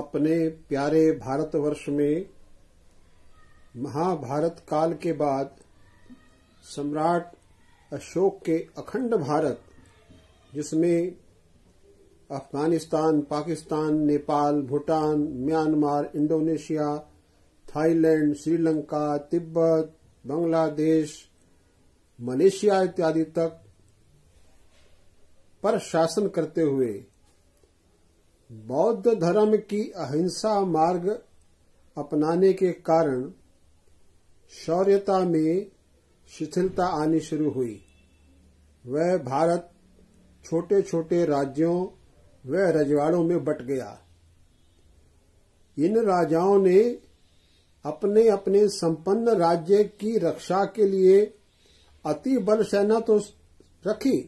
अपने प्यारे भारतवर्ष में महाभारत काल के बाद सम्राट अशोक के अखंड भारत, जिसमें Afghanistan, Pakistan, Nepal, Bhutan, Myanmar, Indonesia, Thailand, Sri Lanka, Tibet, Bangladesh, Malaysia इत्यादि तक पर शासन करते हुए बौद्ध धर्म की अहिंसा मार्ग अपनाने के कारण शौर्यता में शिथिलता आनी शुरू हुई। वह भारत छोटे छोटे राज्यों व रजवाड़ों में बंट गया। इन राजाओं ने अपने अपने संपन्न राज्य की रक्षा के लिए अति बल सेना तो रखी,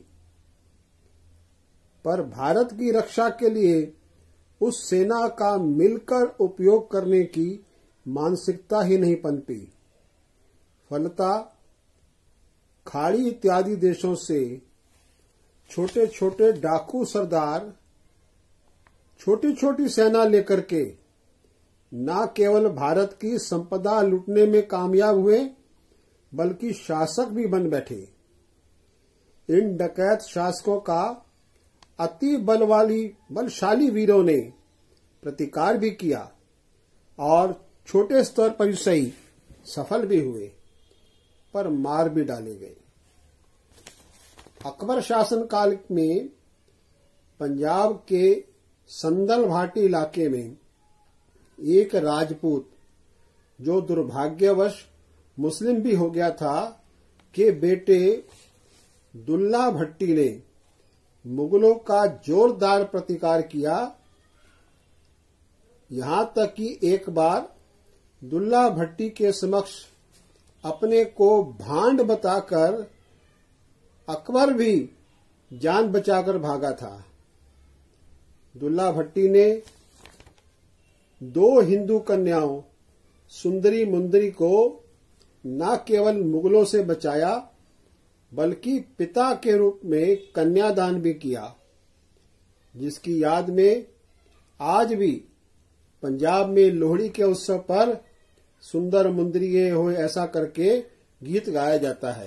पर भारत की रक्षा के लिए उस सेना का मिलकर उपयोग करने की मानसिकता ही नहीं पनपी। फलतः खाड़ी इत्यादि देशों से छोटे छोटे डाकू सरदार छोटी छोटी सेना लेकर के न केवल भारत की संपदा लूटने में कामयाब हुए, बल्कि शासक भी बन बैठे। इन डकैत शासकों का अति बलशाली वीरों ने प्रतिकार भी किया और छोटे स्तर पर ही सही सफल भी हुए, पर मार भी डाले गए। अकबर शासन काल में पंजाब के संदल घाटी इलाके में एक राजपूत, जो दुर्भाग्यवश मुस्लिम भी हो गया था, के बेटे दुल्ला भट्टी ने मुगलों का जोरदार प्रतिकार किया। यहां तक कि एक बार दुल्ला भट्टी के समक्ष अपने को भांड बताकर अकबर भी जान बचाकर भागा था। दुल्ला भट्टी ने 2 हिंदू कन्याओं सुंदरी मुंदरी को न केवल मुगलों से बचाया, बल्कि पिता के रूप में कन्यादान भी किया, जिसकी याद में आज भी पंजाब में लोहड़ी के उत्सव पर सुंदर मुंदरिये होए ऐसा करके गीत गाया जाता है।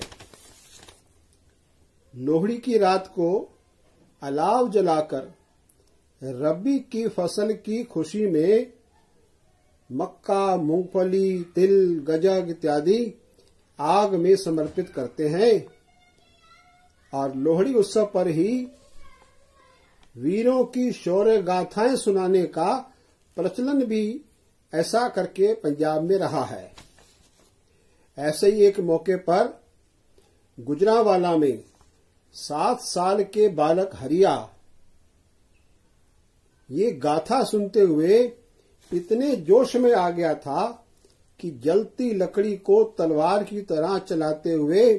लोहड़ी की रात को अलाव जलाकर रबी की फसल की खुशी में मक्का, मूंगफली, तिल, गजक इत्यादि आग में समर्पित करते हैं और लोहड़ी उत्सव पर ही वीरों की शौर्य गाथाएं सुनाने का प्रचलन भी ऐसा करके पंजाब में रहा है। ऐसे ही एक मौके पर गुजरांवाला में 7 साल के बालक हरिया ये गाथा सुनते हुए इतने जोश में आ गया था कि जलती लकड़ी को तलवार की तरह चलाते हुए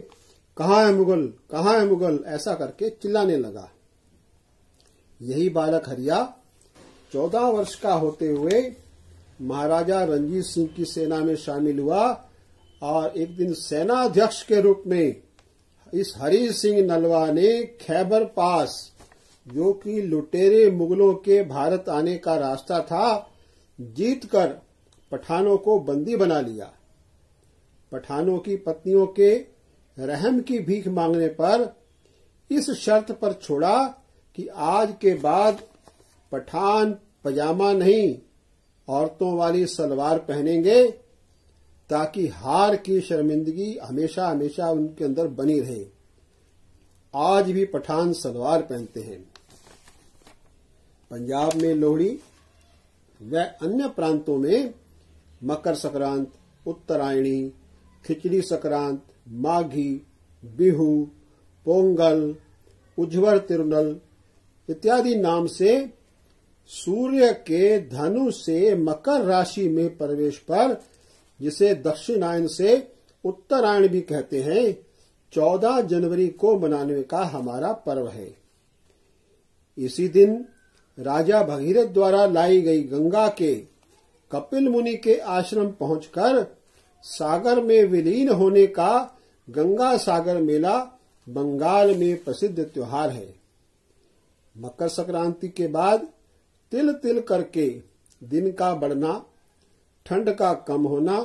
कहाँ है मुगल, कहाँ है मुगल ऐसा करके चिल्लाने लगा। यही बालक हरिया 14 वर्ष का होते हुए महाराजा रणजीत सिंह की सेना में शामिल हुआ और एक दिन सेनाध्यक्ष के रूप में इस हरि सिंह नलवा ने खैबर पास, जो कि लुटेरे मुगलों के भारत आने का रास्ता था, जीतकर पठानों को बंदी बना लिया। पठानों की पत्नियों के रहम की भीख मांगने पर इस शर्त पर छोड़ा कि आज के बाद पठान पजामा नहीं, औरतों वाली सलवार पहनेंगे, ताकि हार की शर्मिंदगी हमेशा हमेशा उनके अंदर बनी रहे। आज भी पठान सलवार पहनते हैं। पंजाब में लोहड़ी व अन्य प्रांतों में मकर संक्रांत, उत्तरायणी, खिचड़ी संक्रांत, माघी, बिहू, पोंगल, उज्जवर तिरुनल इत्यादि नाम से सूर्य के धनु से मकर राशि में प्रवेश पर, जिसे दक्षिणायन से उत्तरायण भी कहते हैं, 14 जनवरी को मनाने का हमारा पर्व है। इसी दिन राजा भगीरथ द्वारा लाई गई गंगा के कपिल मुनि के आश्रम पहुंचकर सागर में विलीन होने का गंगा सागर मेला बंगाल में प्रसिद्ध त्योहार है। मकर संक्रांति के बाद तिल तिल करके दिन का बढ़ना, ठंड का कम होना,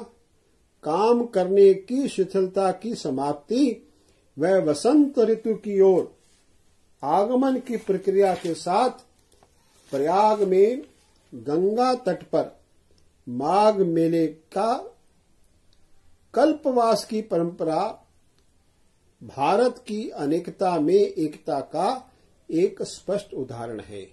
काम करने की शिथिलता की समाप्ति व वसंत ऋतु की ओर आगमन की प्रक्रिया के साथ प्रयाग में गंगा तट पर माघ मेले का कल्पवास की परंपरा भारत की अनेकता में एकता का एक स्पष्ट उदाहरण है।